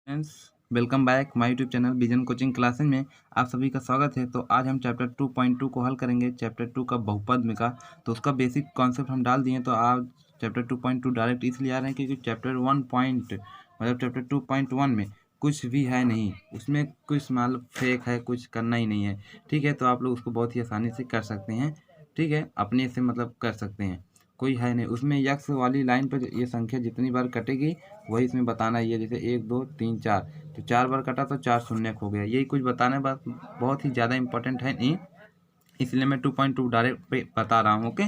Friends, welcome back my YouTube channel vision coaching classes में आप सभी का स्वागत है। तो आज हम चैप्टर 2.2 को हल करेंगे। चैप्टर 2 का बहुपद में का तो उसका बेसिक कॉन्सेप्ट हम डाल दिए। तो आज चैप्टर 2.2 डायरेक्ट इसलिए आ रहे हैं क्योंकि चैप्टर 2.1 में कुछ भी है नहीं, उसमें कुछ माल फेक है, कुछ करना ही नहीं है। ठीक है, तो आप लोग उसको बहुत ही आसानी से कर सकते हैं। ठीक है, अपने से मतलब कर सकते हैं, कोई है नहीं उसमें। यक्स वाली लाइन पर ये संख्या जितनी बार कटेगी वही इसमें बताना ही है। जैसे 1 2 3 4, तो 4 बार कटा तो 4 शून्य हो गया। यही कुछ बताने बात बहुत ही ज़्यादा इंपॉर्टेंट है नहीं, इसलिए मैं 2.2 डायरेक्ट पे बता रहा हूँ। ओके,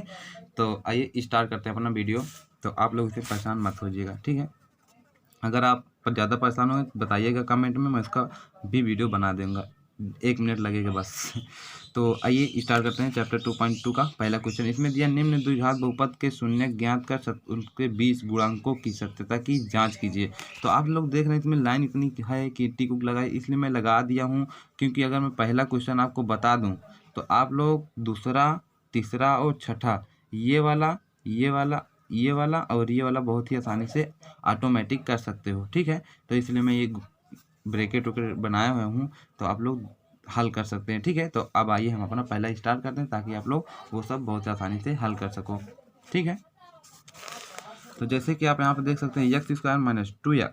तो आइए स्टार्ट करते हैं अपना वीडियो। तो आप लोग इसे परेशान मत होइएगा, ठीक है। अगर आप ज़्यादा परेशान हो तो बताइएगा कमेंट में, मैं इसका भी वीडियो बना दूंगा। 1 मिनट लगेगा बस। तो आइए स्टार्ट करते हैं चैप्टर 2.2 का पहला क्वेश्चन। इसमें दिया निम्न द्विघात बहुपद के शून्य ज्ञात कर उनके 20 गुणांकों की सत्यता की जांच कीजिए। तो आप लोग देख रहे हैं इसमें लाइन इतनी है कि टिक उक लगाए, इसलिए मैं लगा दिया हूँ क्योंकि अगर मैं पहला क्वेश्चन आपको बता दूँ तो आप लोग दूसरा, तीसरा और छठा, ये वाला और ये वाला बहुत ही आसानी से ऑटोमेटिक कर सकते हो। ठीक है, तो इसलिए मैं ये ब्रैकेट वैकेट बनाया हुआ हूँ, तो आप लोग हल कर सकते हैं। ठीक है, तो अब आइए हम अपना पहला स्टार्ट करते हैं ताकि आप लोग वो सब बहुत आसानी से हल कर सको। ठीक है, तो जैसे कि आप यहाँ पे देख सकते हैं x square minus 2x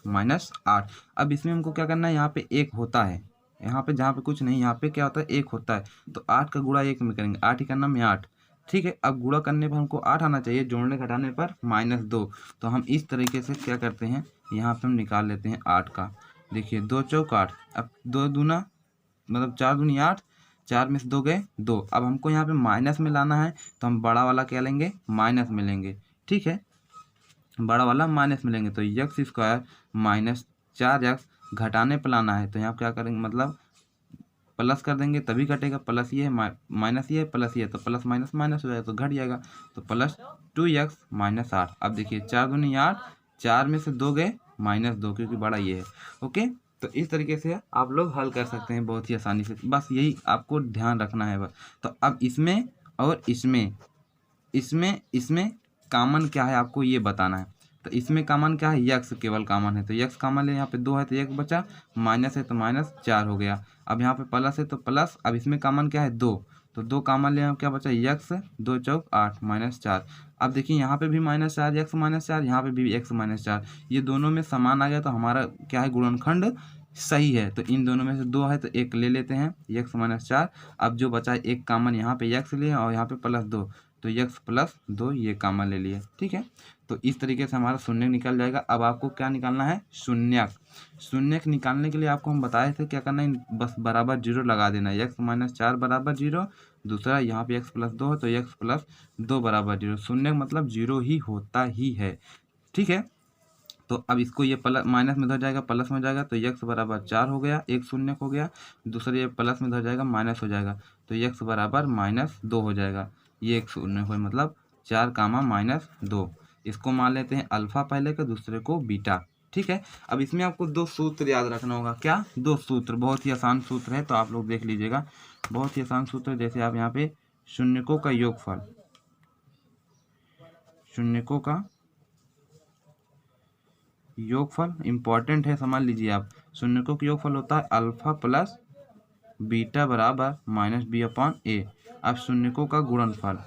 minus 8। अब इसमें हमको क्या करना है, यहाँ पे एक होता है, यहाँ पे जहाँ पे कुछ नहीं, यहाँ पे क्या होता है, एक होता है। तो 8 का गुणा 1 में करेंगे, 8 ही करना में 8। ठीक है, अब गुणा करने पर हमको 8 आना चाहिए, जोड़ने घटाने पर -2। तो हम इस तरीके से क्या करते हैं, यहाँ पे हम निकाल लेते हैं 8 का। देखिए 2 चौक 8, अब 2 दूना मतलब 4 दूनी 8, 4 में से 2 गए 2। अब हमको यहाँ पे माइनस में लाना है, तो हम बड़ा वाला क्या लेंगे, माइनस में लेंगे। ठीक है, बड़ा वाला माइनस में लेंगे, तो एक्स स्क्वायर माइनस 4x घटाने पर लाना है, तो यहाँ क्या करेंगे, मतलब प्लस कर देंगे तभी घटेगा। प्लस ये है माइनस ये है, प्लस ये है, तो प्लस माइनस माइनस हो जाएगा तो घट जाएगा। तो प्लस 2x माइनस 8। अब देखिए 4 दूनी 8, 4 में से 2 गए -2 क्योंकि बड़ा ये है। ओके, तो इस तरीके से आप लोग हल कर सकते हैं बहुत ही आसानी से, बस यही आपको ध्यान रखना है बस। तो अब इसमें और इसमें कॉमन क्या है आपको ये बताना है। तो इसमें कॉमन क्या है, यक्स केवल कॉमन है, तो यक्स कॉमन है। यहाँ पे 2 है तो 1 बचा, माइनस है तो -4 हो गया। अब यहाँ पे प्लस है तो प्लस, अब इसमें कॉमन क्या है 2, तो 2 कॉमन ले, यहाँ क्या बचा यक्स, 2 चौक 8 -4। अब देखिए यहाँ पे भी -4 एक्स -4, यहाँ पे भी एक्स -4, ये दोनों में समान आ गया, तो हमारा क्या है, गुणनखंड सही है। तो इन दोनों में से 2 है तो 1 ले लेते हैं, एक्स -4। अब जो बचा है एक कॉमन, यहाँ पे एक्स लिए और यहाँ पे +2, तो x + 2 ये कॉमन ले लिए। ठीक है, तो इस तरीके से हमारा शून्य निकल जाएगा। अब आपको क्या निकालना है, शून्यक। शून्यक निकालने के लिए आपको हम बताए थे क्या करना है, बस बराबर 0 लगा देना है। x -4 बराबर 0, दूसरा यहाँ पे x + 2 है तो x + 2 बराबर 0। शून्यक मतलब 0 ही होता ही है। ठीक है, तो अब इसको ये प्लस माइनस में धर जाएगा, प्लस में जाएगा, तो x बराबर 4 हो गया, एक शून्य हो गया। दूसरा ये प्लस में धर जाएगा, माइनस हो जाएगा, तो x बराबर -2 हो जाएगा। ये एक शून्य हो, मतलब 4 -2। इसको मान लेते हैं अल्फा पहले का, दूसरे को बीटा। ठीक है, अब इसमें आपको 2 सूत्र याद रखना होगा। क्या, 2 सूत्र, बहुत ही आसान सूत्र है, तो आप लोग देख लीजिएगा। बहुत ही आसान सूत्र, जैसे आप यहाँ पे शून्यकों का योगफल, शून्यकों का योगफल इंपॉर्टेंट है, समझ लीजिए आप। शून्यकों का योगफल होता है अल्फा प्लस बीटा बराबर -b/a। अब शून्यकों का गुणनफल,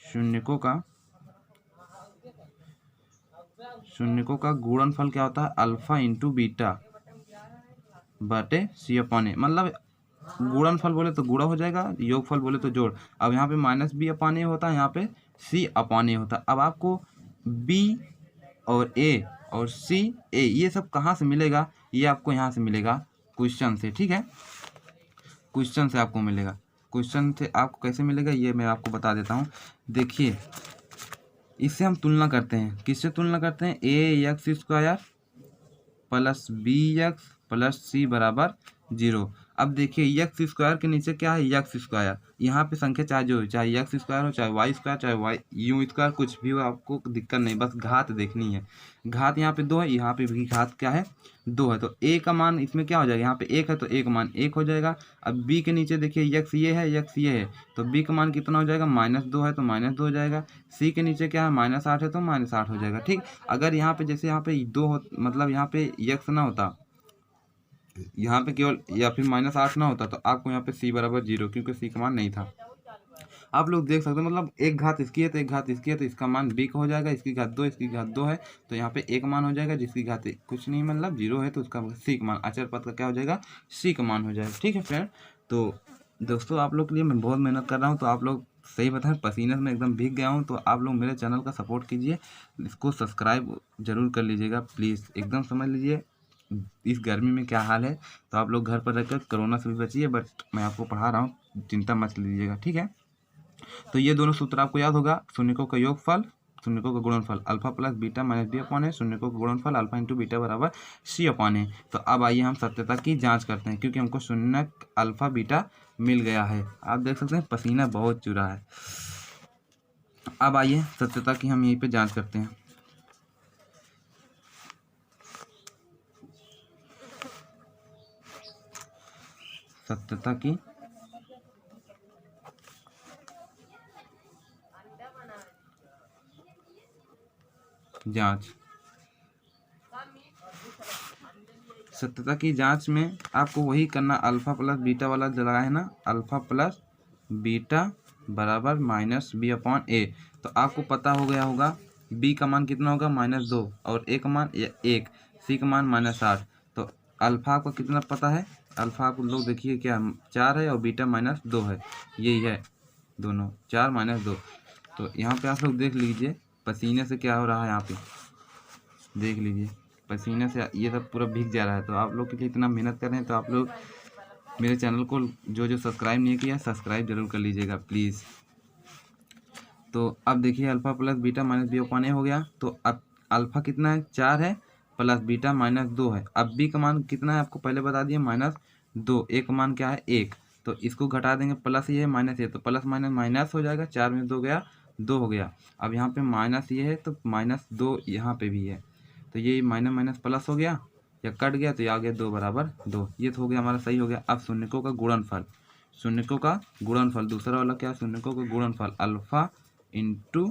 शून्यकों का गुणनफल क्या होता है, अल्फा इंटू बीटा बटे c/a। मतलब गुणनफल बोले तो गुणा हो जाएगा, योगफल बोले तो जोड़। अब यहाँ पे -b/a होता है, यहाँ पे c/a होता है। अब आपको b और a और c a ये सब कहाँ से मिलेगा, ये आपको यहाँ से मिलेगा क्वेश्चन से। ठीक है, क्वेश्चन से आपको मिलेगा। क्वेश्चन से आपको कैसे मिलेगा ये मैं आपको बता देता हूँ। देखिए, इससे हम तुलना करते हैं, किससे तुलना करते हैं, ax² plus bx plus c बराबर 0। अब देखिए x स्क्वायर के नीचे क्या है, x स्क्वायर, यहाँ पे संख्या चाहे जो हो, चाहे एक्स स्क्वायर हो, चाहे वाई स्क्वायर, चाहे वाई यू स्क्वायर, कुछ भी हो, आपको दिक्कत नहीं, बस घात देखनी है। घात यहाँ पे 2 है, यहाँ पे भी घात क्या है 2 है, तो ए का मान इसमें क्या हो जाएगा, यहाँ पे 1 है तो ए का मान 1 हो जाएगा। अब बी के नीचे देखिए यक्स ये है, यक्स ये है, तो बी का मान कितना हो जाएगा, -2 है तो -2 हो जाएगा। सी के नीचे क्या है, -8 है तो -8 हो जाएगा। ठीक, अगर यहाँ पे जैसे यहाँ पे 2 हो, मतलब यहाँ पे यक्स ना होता, यहाँ पे केवल या फिर -8 ना होता, तो आपको यहाँ पे सी बराबर 0, क्योंकि सी का मान नहीं था। आप लोग देख सकते हो, मतलब एक घात इसकी है तो एक घात इसकी है, तो इसका मान बी का हो जाएगा, इसकी घात 2, इसकी घात 2 है, तो यहाँ पे एक मान हो जाएगा, जिसकी घात कुछ नहीं मतलब 0 है, तो उसका सी का मान अचर पद का क्या हो जाएगा, सी का मान हो जाएगा। ठीक है फ्रेंड, तो दोस्तों आप लोग के लिए मैं बहुत मेहनत कर रहा हूँ, तो आप लोग सही बताएं, पसीने में एकदम भीग गया हूँ, तो आप लोग मेरे चैनल का सपोर्ट कीजिए, इसको सब्सक्राइब जरूर कर लीजिएगा प्लीज़। एकदम समझ लीजिए इस गर्मी में क्या हाल है, तो आप लोग घर पर रहकर कोरोना से भी बचिए, बट मैं आपको पढ़ा रहा हूँ, चिंता मत लीजिएगा। ठीक है, तो ये दोनों सूत्र आपको याद होगा, शून्यकों का योगफल, शून्यकों का गुणनफल, alpha plus beta minus B upon है, शून्यकों का गुणनफल अल्फा इंटू बीटा बराबर सी अपॉन है। तो अब आइए हम सत्यता की जांच करते हैं, क्योंकि हमको शून्यक अल्फा बीटा मिल गया है। आप देख सकते हैं पसीना बहुत चुरा है। अब आइए सत्यता की हम यहीं पे जांच करते हैं। सत्यता की जांच, सत्यता की जांच में आपको वही करना, अल्फा प्लस बीटा वाला लगाया है ना, अल्फा प्लस बीटा बराबर माइनस बी अपॉन ए। तो आपको पता हो गया होगा बी का मान कितना होगा, -2, और ए का मान 1, सी का मान -8। तो अल्फा आपको कितना पता है, अल्फा आप लोग देखिए क्या 4 है और बीटा -2 है, यही है दोनों 4 -2। तो यहाँ पे आप लोग देख लीजिए पसीने से क्या हो रहा है, यहाँ पे देख लीजिए पसीने से ये सब पूरा भीग जा रहा है। तो आप लोग के लिए इतना मेहनत कर रहे हैं, तो आप लोग मेरे चैनल को जो सब्सक्राइब नहीं किया सब्सक्राइब जरूर कर लीजिएगा प्लीज़। तो अब देखिए alpha plus beta minus B upon A हो गया। तो अब अल्फा कितना है, 4 है, प्लस बीटा -2 है। अब बी का मान कितना है आपको पहले बता दिए, -2, ए का मान क्या है 1, तो इसको घटा देंगे, प्लस ये है माइनस ये, तो प्लस माइनस माइनस हो जाएगा, 4 में 2 गया 2 हो गया। अब यहाँ पे माइनस ये है तो -2 यहाँ पे भी है, तो ये माइनस माइनस प्लस हो गया या कट गया, तो ये आ गया 2 बराबर 2। ये तो हो गया हमारा, सही हो गया। अब शून्यकों का गुणनफल, शून्यकों का गुणनफल दूसरा वाला क्या है, शून्यकों का गुणनफल अल्फा इंटू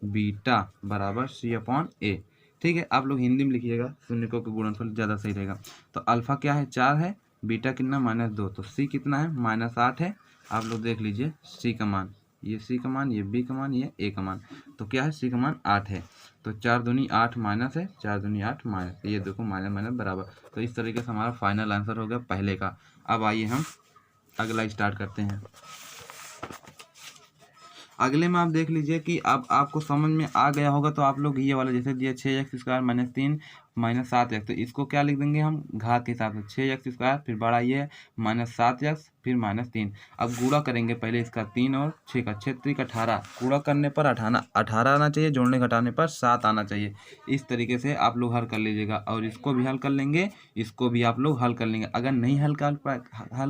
बीटा बराबर सी अपॉन ए। ठीक है, आप लोग हिंदी में लिखिएगा, शून्यकों का गुणनफल ज़्यादा सही रहेगा। तो अल्फा क्या है 4 है, बीटा कितना -2, तो सी कितना है -8 है। आप लोग देख लीजिए सी का मान, ये सी का मान, ये बी का मान, ये ए का मान, तो क्या है सी का मान 8 है। तो 4 दूनी 8 माइनस है, 4 दूनी 8 माइनस, ये देखो माइनस माइनस बराबर। तो इस तरीके से हमारा फाइनल आंसर हो गया पहले का। अब आइए हम अगला स्टार्ट करते हैं। अगले में आप देख लीजिए कि अब आपको समझ में आ गया होगा, तो आप लोग ये वाला जैसे दिया 6x² - 3 - 7x, तो इसको क्या लिख देंगे हम घात के हिसाब से, 6x², फिर बड़ा ये है -7x, फिर -3। अब गुणा करेंगे पहले इसका 3 और 6 का, 6 3 18, गुणा करने पर 18 आना चाहिए, जोड़ने घटाने पर 7 आना चाहिए। इस तरीके से आप लोग हल कर लीजिएगा, और इसको भी हल कर लेंगे, इसको भी आप लोग हल कर लेंगे। अगर नहीं हल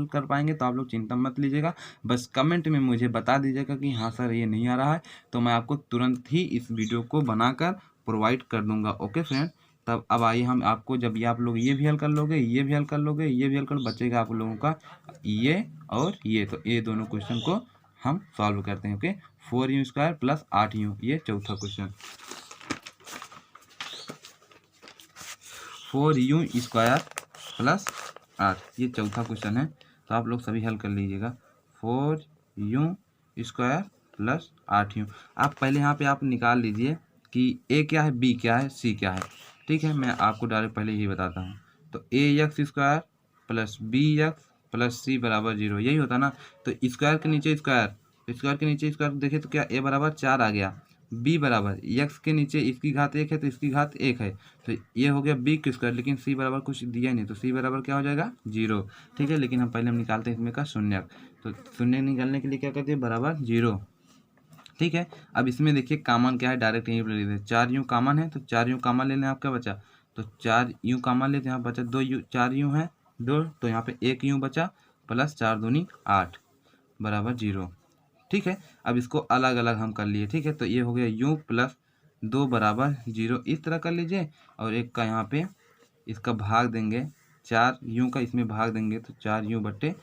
कर पाएंगे तो आप लोग चिंता मत लीजिएगा, बस कमेंट में मुझे बता दीजिएगा कि हाँ सर ये नहीं आ रहा है, तो मैं आपको तुरंत ही इस वीडियो को बनाकर प्रोवाइड कर दूंगा। ओके फ्रेंड, तब अब आइए हम आपको, जब ये आप लोग ये भी हल कर लोगे, ये भी हल कर लोगे, ये भी हल कर, बचेगा आप लोगों का ये और ये, तो ये दोनों क्वेश्चन को हम सॉल्व करते हैं। ओके, 4u² + 8u, ये चौथा क्वेश्चन, 4u² + 8, ये चौथा क्वेश्चन है, तो आप लोग सभी हल कर लीजिएगा। 4u² + 8u। आप पहले यहाँ पे आप निकाल लीजिए कि ए क्या है, बी क्या है, सी क्या है। ठीक है, मैं आपको डायरेक्ट पहले ही बताता हूँ। तो ax² + bx + c बराबर 0, यही होता ना। तो स्क्वायर के नीचे स्क्वायर, स्क्वायर के नीचे स्क्वायर देखें तो क्या a बराबर 4 आ गया, b बराबर x के नीचे इसकी घात 1 है तो इसकी घात 1 है, तो ये हो गया b², लेकिन c बराबर कुछ दिया नहीं, तो c बराबर क्या हो जाएगा 0। ठीक है, लेकिन हम पहले निकालते हैं इसमें का शून्यक, तो शून्य निकालने के लिए क्या करते हैं, बराबर 0। ठीक है, अब इसमें देखिए कॉमन क्या है, डायरेक्ट यहीं पर ले लेते हैं, 4u कॉमन है, तो 4u कॉमन ले लें, आप क्या बचा, तो 4u कॉमन लेते हैं, यहाँ बचा 4u है 2, तो यहाँ पे 1u बचा, प्लस 4 दूनी 8 बराबर 0। ठीक है, अब इसको अलग अलग हम कर लिए। ठीक है, तो ये हो गया u प्लस 2 बराबर 0, इस तरह कर लीजिए। और एक का यहाँ पे इसका भाग देंगे 4 u का, इसमें भाग देंगे तो 4 u बट्टे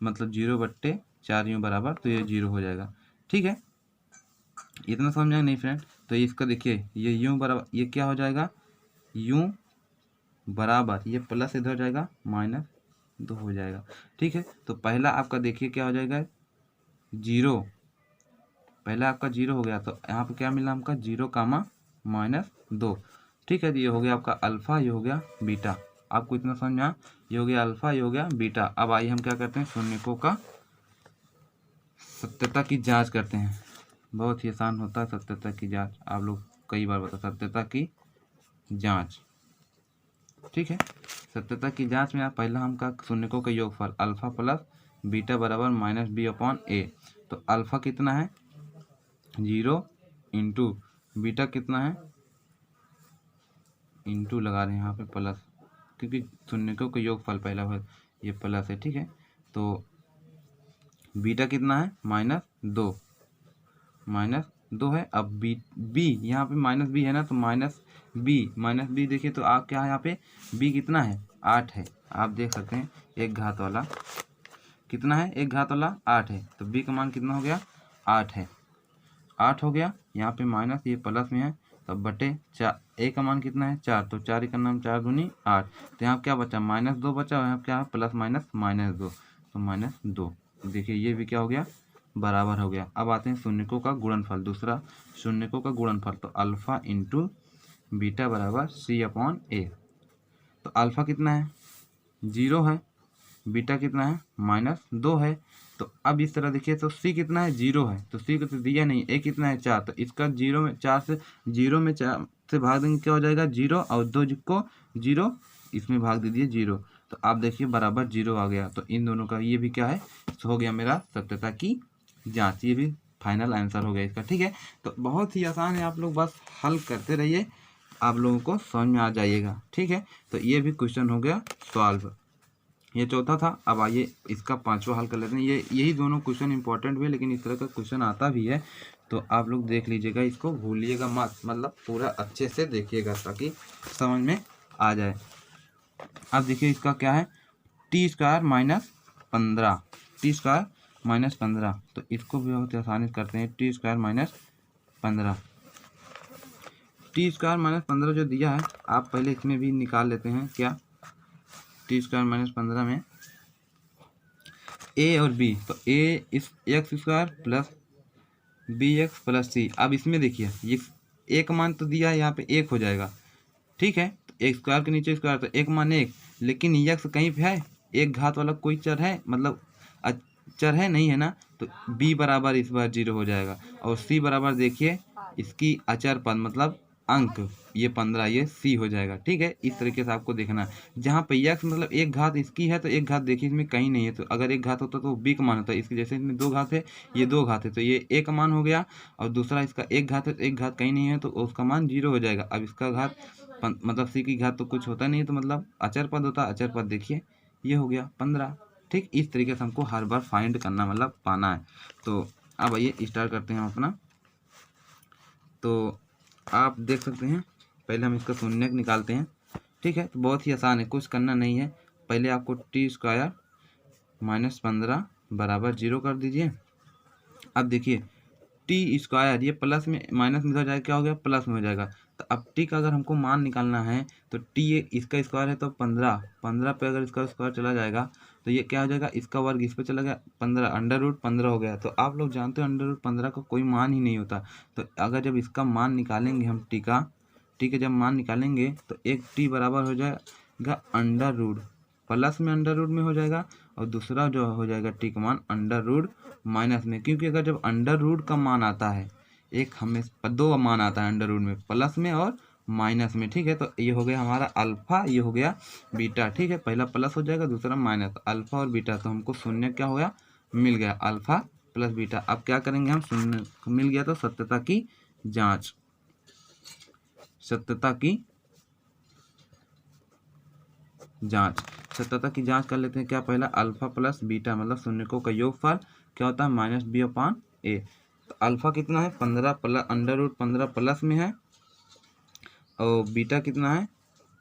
मतलब 0/4 u बराबर, तो ये 0 हो जाएगा। ठीक है, इतना समझ में नहीं फ्रेंड? तो इसका देखिए ये u बराबर, ये क्या हो जाएगा, u बराबर ये प्लस इधर जाएगा -2 हो जाएगा। ठीक है, तो पहला आपका देखिए क्या हो जाएगा, 0, पहला आपका 0 हो गया। तो यहाँ पे क्या मिला हमका, 0 कामा -2। ठीक है, तो ये हो गया आपका अल्फा, ये हो गया बीटा। आपको इतना समझ में आया, ये हो गया अल्फा, ये हो गया बीटा। अब आइए हम क्या करते हैं, शून्यकों का सत्यता की जांच करते हैं। बहुत ही आसान होता है सत्यता की जांच, आप लोग कई बार बता, सत्यता की जांच। ठीक है, सत्यता की जांच में आप पहला हमका शून्यकों का योगफल अल्फा प्लस बीटा बराबर -b/a। तो अल्फा कितना है 0 इंटू बीटा कितना है, इंटू लगा रहे हैं यहाँ पे प्लस, क्योंकि शून्यकों का योगफल पहला है, ये प्लस है। ठीक है, तो बीटा कितना है -2 है। अब बी यहाँ पे -b है ना, तो -b देखिए, तो आप क्या है यहाँ पे b कितना है 8 है। आप देख सकते हैं एक घात वाला कितना है, एक घात वाला 8 है। तो b का मान कितना हो गया 8 है, 8 हो गया। यहाँ पे माइनस, ये प्लस में है, तो बटे 4, a का मान कितना है 4, तो 4 का नाम 4 दूनी 8। तो यहाँ क्या बचा -2 बचा, और यहाँ क्या है प्लस माइनस -2, तो -2। देखिए ये भी क्या हो गया, बराबर हो गया। अब आते हैं शून्यकों का गुणनफल, दूसरा शून्यकों का गुणनफल, तो अल्फा इंटू बीटा बराबर c/a। तो अल्फा कितना है 0 है, बीटा कितना है -2 है। तो अब इस तरह देखिए, तो c कितना है 0 है, तो c को तो दिया नहीं, a कितना है 4, तो इसका 0 में 4 से 4 से भाग देंगे, क्या हो जाएगा 0, और 2 को 0 इसमें भाग दे दिए 0। तो आप देखिए बराबर 0 आ गया। तो इन दोनों का ये भी क्या है, हो गया मेरा सत्यता की जांच, ये भी फाइनल आंसर हो गया इसका। ठीक है, तो बहुत ही आसान है, आप लोग बस हल करते रहिए, आप लोगों को समझ में आ जाइएगा। ठीक है, तो ये भी क्वेश्चन हो गया सॉल्व, ये चौथा था। अब आइए इसका पांचवा हल कर लेते हैं। यही दोनों क्वेश्चन इंपॉर्टेंट भी है, लेकिन इस तरह का क्वेश्चन आता भी है, तो आप लोग देख लीजिएगा, इसको भूलिएगा मत, मतलब पूरा अच्छे से देखिएगा ताकि समझ में आ जाए। अब देखिए इसका क्या है, t² - 15, t² - 15, तो इसको भी बहुत आसानी से करते हैं, t² - 15, t² - 15 जो दिया है, आप पहले इसमें भी निकाल लेते हैं। क्या t² - 15 में a और b, तो a इस x² plus bx plus c। अब इसमें देखिए ये एक मान तो दिया है, यहाँ पे 1 हो जाएगा। ठीक है, तो एक स्क्वायर के नीचे स्क्वायर, तो एक मान 1, लेकिन यक्स कहीं पे है, एक घात वाला कोई चर है, मतलब चर है नहीं है ना, तो b बराबर इस बार 0 हो जाएगा। और c बराबर देखिए इसकी अचर पद मतलब अंक, ये 15, ये c हो जाएगा। ठीक है, इस तरीके से आपको देखना है। जहाँ पे यक्स मतलब एक घात इसकी है, तो एक घात देखिए इसमें कहीं नहीं है, तो अगर एक घात होता तो b का मान होता है। इसकी जैसे इसमें 2 घात है, ये 2 घात है, तो ये a का मान हो गया, और दूसरा इसका एक घात है, तो एक घात कहीं नहीं है, तो उसका मान 0 हो जाएगा। अब इसका घात मतलब c की घात तो कुछ होता नहीं, तो मतलब अचर पद होता, अचर पद देखिए ये हो गया 15। ठीक, इस तरीके से हमको हर बार फाइंड करना, मतलब पाना है। तो अब आइए स्टार्ट करते हैं हम अपना। तो आप देख सकते हैं, पहले हम इसका शून्यक निकालते हैं। ठीक है, तो बहुत ही आसान है, कुछ करना नहीं है। पहले आपको t² - 15 बराबर 0 कर दीजिए। अब देखिए t² ये प्लस में माइनस में हो जाएगा, क्या हो गया प्लस में हो जाएगा। तो अब t का अगर हमको मान निकालना है, तो t इसका स्क्वायर है, तो 15 पे अगर इसका स्क्वायर चला जाएगा, तो ये क्या हो जाएगा, इसका वर्ग इस पे चला गया, 15 √15 हो गया। तो आप लोग जानते हो √15 का कोई मान ही नहीं होता। तो अगर जब इसका मान निकालेंगे हम t का, t का जब मान निकालेंगे, तो एक t बराबर हो जाएगा √ प्लस में √ हो जाएगा, और दूसरा जो हो जाएगा t का मान माइनस में, क्योंकि अगर जब √ का मान आता है, एक हमें 2 मान आता है √ में, प्लस में और माइनस में। ठीक है, तो ये हो गया हमारा अल्फा, ये हो गया बीटा। ठीक है, पहला प्लस हो जाएगा, दूसरा माइनस, अल्फा और बीटा। तो हमको शून्य क्या हो गया, मिल गया, अल्फा प्लस बीटा। अब क्या करेंगे हम, शून्य मिल गया तो सत्यता की जांच, सत्यता की जांच कर लेते हैं। क्या पहला अल्फा प्लस बीटा मतलब शून्यकों का योगफल क्या होता है माइनस बी अपॉन ए। तो अल्फ़ा कितना है 15 प्लस √15 प्लस में है और बीटा कितना है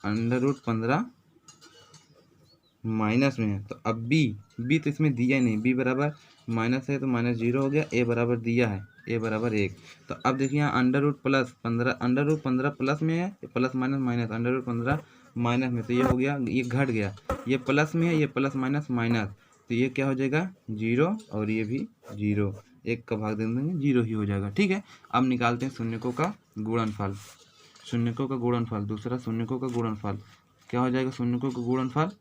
√15 माइनस में है। तो अब बी तो इसमें दिया ही नहीं, बी बराबर माइनस है तो माइनस 0 हो गया, ए बराबर दिया है ए बराबर 1। तो अब देखिए यहाँ √15 प्लस में है, प्लस माइनस माइनस √15 माइनस में, तो ये हो गया, ये घट गया, ये प्लस में है, ये प्लस माइनस माइनस, तो ये क्या हो जाएगा 0 और ये भी 0, 1 का भाग दे देंगे 0 ही हो जाएगा। ठीक है, अब निकालते हैं शून्यकों का गुणनफल। शून्यकों का गुणनफल, दूसरा शून्यकों का गुणनफल क्या हो जाएगा, शून्यकों का गुणनफल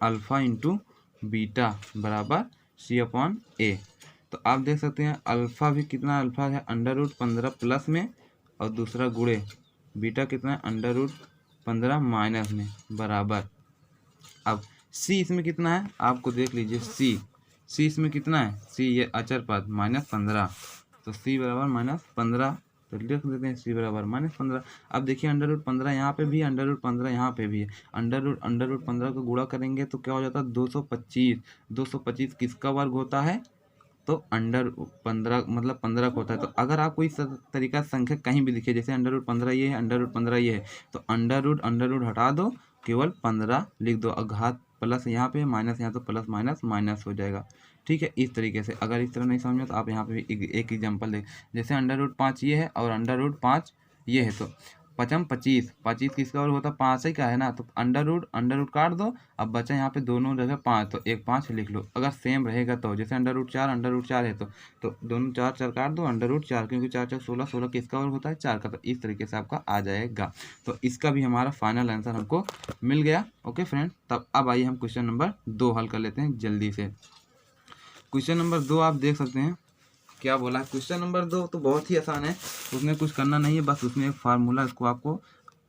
अल्फ़ा इंटू बीटा बराबर सी अपॉन ए। तो आप देख सकते हैं अल्फ़ा भी कितना, अल्फ़ा है √15 प्लस में और दूसरा गुणे बीटा कितना है √15 माइनस में बराबर। अब सी इसमें कितना है आपको देख लीजिए, सी इसमें कितना है, सी ये अचर पद -15, तो सी बराबर -15, तो लिख देते हैं सी बराबर -15। अब देखिए √15 यहाँ पे भी है, √15 यहाँ पे भी है, √15 को गुणा करेंगे तो क्या हो जाता है 225। 225 किसका वर्ग होता है, तो √15 मतलब 15 का होता है। तो अगर आपको इस तरीका से संख्या कहीं भी दिखे, जैसे √15 ये है, √15 ये है, तो अंडर हटा दो, केवल 15 लिख दो, और घात प्लस यहाँ पे माइनस, यहाँ तो प्लस माइनस माइनस हो जाएगा। ठीक है, इस तरीके से। अगर इस तरह नहीं समझ में तो आप यहाँ पे भी एक एग्जाम्पल देख, जैसे √5 ये है और √5 ये है, तो 5 25, 25 किसका वर्ग होता है 5 ही का है ना, तो अंडर रूट काट दो, अब बचा यहाँ पे दोनों जगह 5, तो 1 5 लिख लो। अगर सेम रहेगा तो जैसे √4 है तो दोनों 4 काट दो, √4, क्योंकि 4 4 16, 16 किसका वर्ग होता है 4 का, तो इस तरीके से आपका आ जाएगा। तो इसका भी हमारा फाइनल आंसर हमको मिल गया। ओके फ्रेंड, तब अब आइए हम क्वेश्चन नंबर 2 हल कर लेते हैं जल्दी से। क्वेश्चन नंबर 2 आप देख सकते हैं क्या बोला है। क्वेश्चन नंबर 2 तो बहुत ही आसान है, उसमें कुछ करना नहीं है, बस उसमें एक फार्मूला इसको आपको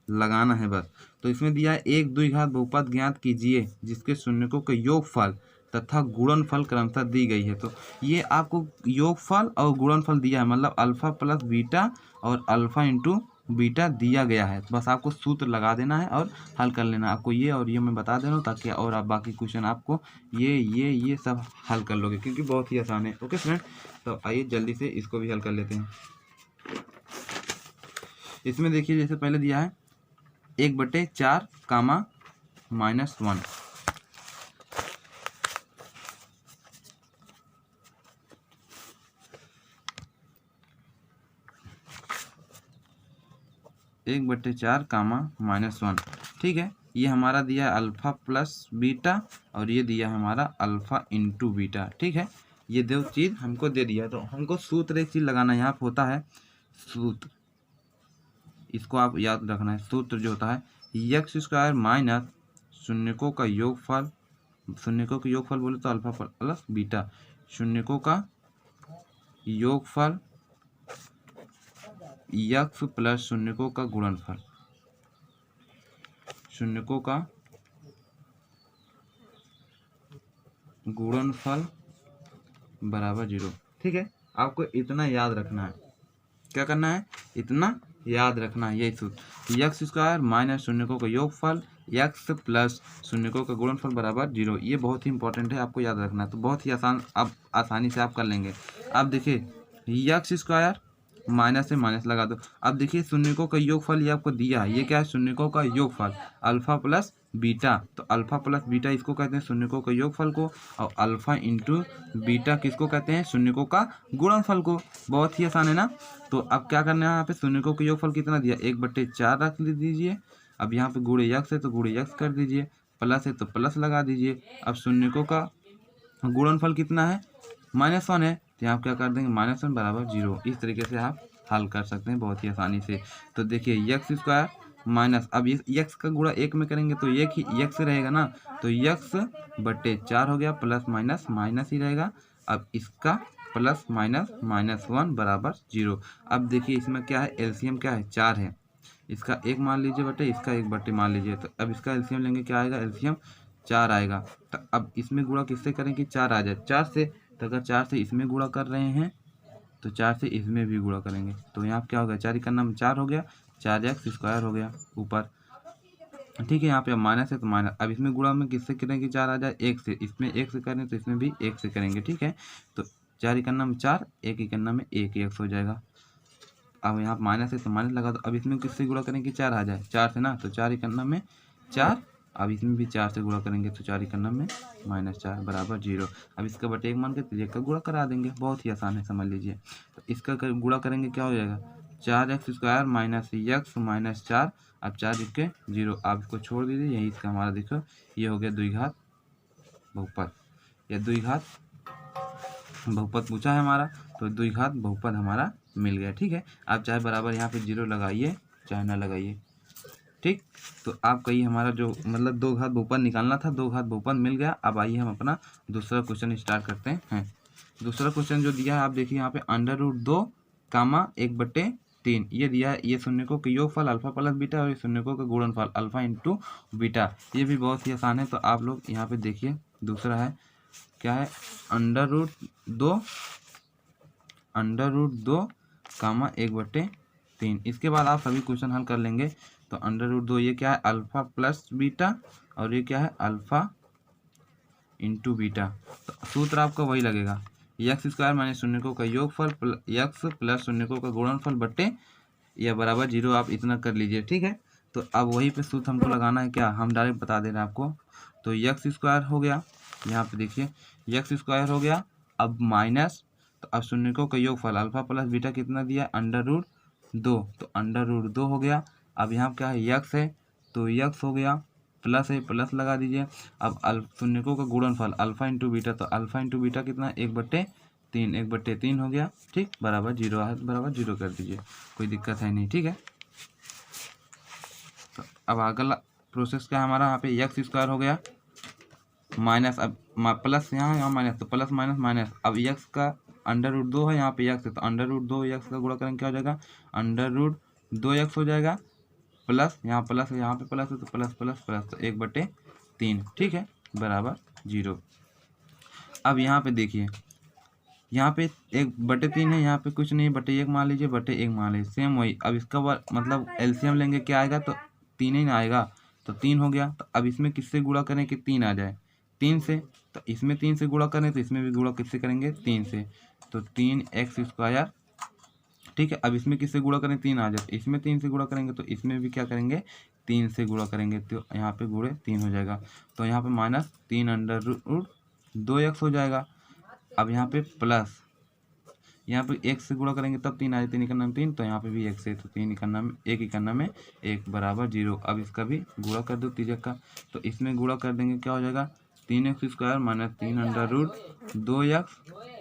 लगाना है बस। तो इसमें दिया है 1 द्विघात बहुपद ज्ञात कीजिए जिसके शून्यकों के योगफल तथा गुणनफल क्रमशः दी गई है। तो ये आपको योगफल और गुणनफल दिया है, मतलब अल्फा प्लस बीटा और अल्फा इंटू बीटा दिया गया है। बस आपको सूत्र लगा देना है और हल कर लेना। आपको ये और ये मैं बता दे रहा हूँ ताकि और आप बाकी क्वेश्चन आपको ये सब हल कर लोगे, क्योंकि बहुत ही आसान है। ओके फ्रेंड, तो आइए जल्दी से इसको भी हल कर लेते हैं। इसमें देखिए जैसे पहले दिया है 1/4 कामा -1, (1/4 कामा -1), ठीक है। ये हमारा दिया है अल्फ़ा प्लस बीटा और ये दिया है हमारा अल्फ़ा इंटू बीटा। ठीक है, ये दो चीज़ हमको दे दिया, तो हमको सूत्र एक चीज़ लगाना यहाँ पे होता है सूत्र, इसको आप याद रखना है। सूत्र जो होता है x² माइनस शून्यकों का योगफल, शून्यकों का योगफल बोले तो अल्फ़ा प्लस बीटा, शून्यकों का योगफल x प्लस शून्यकों का गुणनफल, शून्यकों का गुणनफल बराबर 0। ठीक है, आपको इतना याद रखना है। क्या करना है, इतना याद रखना है, यही सूत्र x² माइनस शून्यकों का योगफल x प्लस शून्यकों का गुणनफल बराबर 0। ये बहुत ही इंपॉर्टेंट है, आपको याद रखना है। तो बहुत ही आसान, अब आसानी से आप कर लेंगे। अब देखिए x² माइनस से माइनस लगा दो। अब देखिए शून्यकों का योगफल ये आपको दिया है, ये क्या है शून्यकों का योगफल अल्फ़ा प्लस बीटा, तो अल्फ़ा प्लस बीटा इसको कहते हैं शून्यकों का योगफल को, और अल्फ़ा इंटू बीटा किसको कहते हैं शून्यकों का गुणनफल को। बहुत ही आसान है ना। तो अब क्या करना है, यहाँ पे शून्यकों का योगफल कितना दिया 1/4 रख दीजिए। अब यहाँ पे गुणे x है तो गुणे x कर दीजिए, प्लस है तो प्लस लगा दीजिए। अब शून्यकों का गुणनफल कितना है -1 है, तो यहाँ क्या कर देंगे -1 बराबर 0। इस तरीके से आप हल कर सकते हैं बहुत ही आसानी से। तो देखिए x² माइनस, अब ये x का गुणा 1 में करेंगे तो एक ही x रहेगा ना, तो x/4 हो गया, प्लस माइनस माइनस ही रहेगा। अब इसका प्लस माइनस -1 बराबर 0। अब देखिए इसमें क्या है, एलसीएम क्या है 4 है, इसका 1 मान लीजिए बटे इसका 1 मान लीजिए। तो अब इसका एलसीएम लेंगे, क्या आएगा एलसीएम 4 आएगा। तो अब इसमें गुणा किससे करें कि 4 आ जाए, 4 से। तो अगर 4 से इसमें गुणा कर रहे हैं तो 4 से इसमें भी गुणा करेंगे, तो यहाँ क्या हो गया 4 का नाम 4 हो गया, 4x² हो गया ऊपर। ठीक है। यहाँ पे अब माइनस है तो माइनस, अब इसमें गुणा में किससे करेंगे 4 आ जाए 1 से, इसमें 1 से करें तो इसमें भी 1 से करेंगे। ठीक है, तो 4 इकन्ना में 4, 1 इकन्ना में 1, 1 हो जाएगा। अब यहाँ माइनस है तो माइनस लगा दो। अब इसमें किससे गुणा करेंगे 4 आ जाए 4 से ना, तो 4 इकन्ना में 4, अब इसमें भी 4 से गुणा करेंगे तो 4 इकन्ना में -4 बराबर 0। अब इसका बटे 1 मान के तो 1 का गुणा करा देंगे, बहुत ही आसान है, समझ लीजिए। तो इसका गुणा करेंगे क्या हो जाएगा 4x² माइनस x माइनस 4, अब 4 के 0, आप इसको छोड़ दीजिए, यही इसका हमारा देखो ये हो गया द्विघात बहुपद, या द्विघात बहुपद पूछा है हमारा, तो द्विघात बहुपद हमारा मिल गया। ठीक है, आप चाहे बराबर यहाँ पे 0 लगाइए चाहे ना लगाइए। ठीक, तो आप कही हमारा जो मतलब दो घात बहुपद निकालना था, दो घात बहुपद मिल गया। अब आइए हम अपना दूसरा क्वेश्चन स्टार्ट करते हैं। दूसरा क्वेश्चन जो दिया है आप देखिए यहाँ पे √2 कामा 1/3 ये दिया है। ये शून्यकों का योगफल अल्फा प्लस बीटा और ये शून्यकों का गुणनफल अल्फा इंटू बीटा, ये भी बहुत ही आसान है। तो आप लोग यहाँ पे देखिए दूसरा है क्या है √2 कामा 1/3। इसके बाद आप सभी क्वेश्चन हल कर लेंगे। तो √2 ये क्या है अल्फा प्लस बीटा और ये क्या है अल्फा इंटू बीटा। तो सूत्र आपका वही लगेगा x² माइनस शून्यकों का योगफल x प्लस शून्यकों का गुणनफल बट्टे या बराबर 0, आप इतना कर लीजिए। ठीक है, तो अब वही पे सूत्र हमको लगाना है, क्या हम डायरेक्ट बता दे रहे हैं आपको। तो x² हो गया, यहाँ पे देखिए x² हो गया, अब माइनस, तो अब शून्यकों का योगफल अल्फा प्लस बीटा कितना दिया √2, तो √2 हो गया। अब यहाँ क्या है x है तो x हो गया, प्लस है प्लस लगा दीजिए। अब शून्यकों का गुणनफल अल्फा इंटू बीटा, तो अल्फा इंटू बीटा कितना 1/3, 1/3 हो गया। ठीक, बराबर 0 है, बराबर 0 कर दीजिए, कोई दिक्कत है नहीं। ठीक है, तो अब अगला प्रोसेस क्या है हमारा, यहाँ पे x² हो गया माइनस, अब प्लस यहाँ माइनस, तो प्लस माइनस माइनस। अब x का √2 है, यहाँ पे x है, तो √2 x का गुणा करेंगे क्या हो जाएगा √2x हो जाएगा, प्लस यहाँ प्लस है यहाँ पे प्लस है तो प्लस प्लस प्लस, तो 1/3। ठीक है, बराबर 0। अब यहाँ पे देखिए यहाँ पे 1/3 है, यहाँ पे कुछ नहीं, /1 मान लीजिए, /1 मान लीजिए, सेम वही। अब इसका मतलब एलसीएम लेंगे क्या आएगा, तो 3 ही ना आएगा, तो 3 हो गया। तो अब इसमें किससे गुणा करें कि 3 आ जाए, 3 से, तो इसमें 3 से गुणा करें तो इसमें भी गुणा किससे करेंगे 3 से, तो 3x²। ठीक है, अब इसमें किससे गुणा करें 3 आ जाए, इसमें 3 से गुणा करेंगे तो इसमें भी क्या करेंगे 3 से गुणा करेंगे, तो यहाँ पे गुणे 3 हो जाएगा। तो यहाँ पे -3√2x हो जाएगा। अब यहाँ पे प्लस, यहाँ पे 1 से गुणा करेंगे तब 3 आए, 3 इकन्ना में 3, तो यहाँ पे भी 1 से, तो 3 इकन्ना में 1 इकन्ना में 1 बराबर 0। अब इसका भी गुणा कर दो तिर्यक का, तो इसमें गुणा कर देंगे क्या हो जाएगा 3x² माइनस 3√2x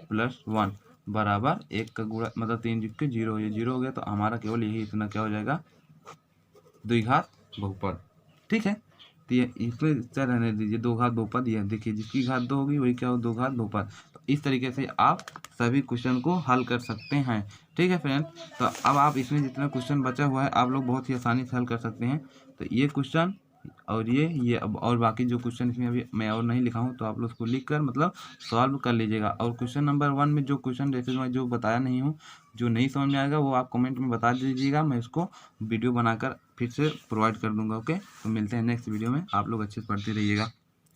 प्लस 1 बराबर 1 का गुणा मतलब 3 जीत के 0, ये 0 हो गया। तो हमारा केवल यही इतना क्या हो जाएगा द्विघात बहुपद। ठीक है, तो ये इसमें क्या रहने दीजिए दो घात बहुपद, ये देखिए जिसकी घात 2 होगी वही क्या हो दो घात बहुपद। तो इस तरीके से आप सभी क्वेश्चन को हल कर सकते हैं। ठीक है फ्रेंड, तो अब आप इसमें जितना क्वेश्चन बचा हुआ है आप लोग बहुत ही आसानी से हल कर सकते हैं। तो ये क्वेश्चन और ये अब और बाकी जो क्वेश्चन इसमें अभी मैं और नहीं लिखा हूँ, तो आप लोग उसको लिख कर मतलब सॉल्व कर लीजिएगा। और क्वेश्चन नंबर 1 में जो क्वेश्चन जैसे मैं जो बताया नहीं हूँ, जो नहीं समझ में आएगा वो आप कमेंट में बता दीजिएगा, मैं उसको वीडियो बनाकर फिर से प्रोवाइड कर दूंगा। ओके, तो मिलते हैं नेक्स्ट वीडियो में, आप लोग अच्छे से पढ़ते रहिएगा।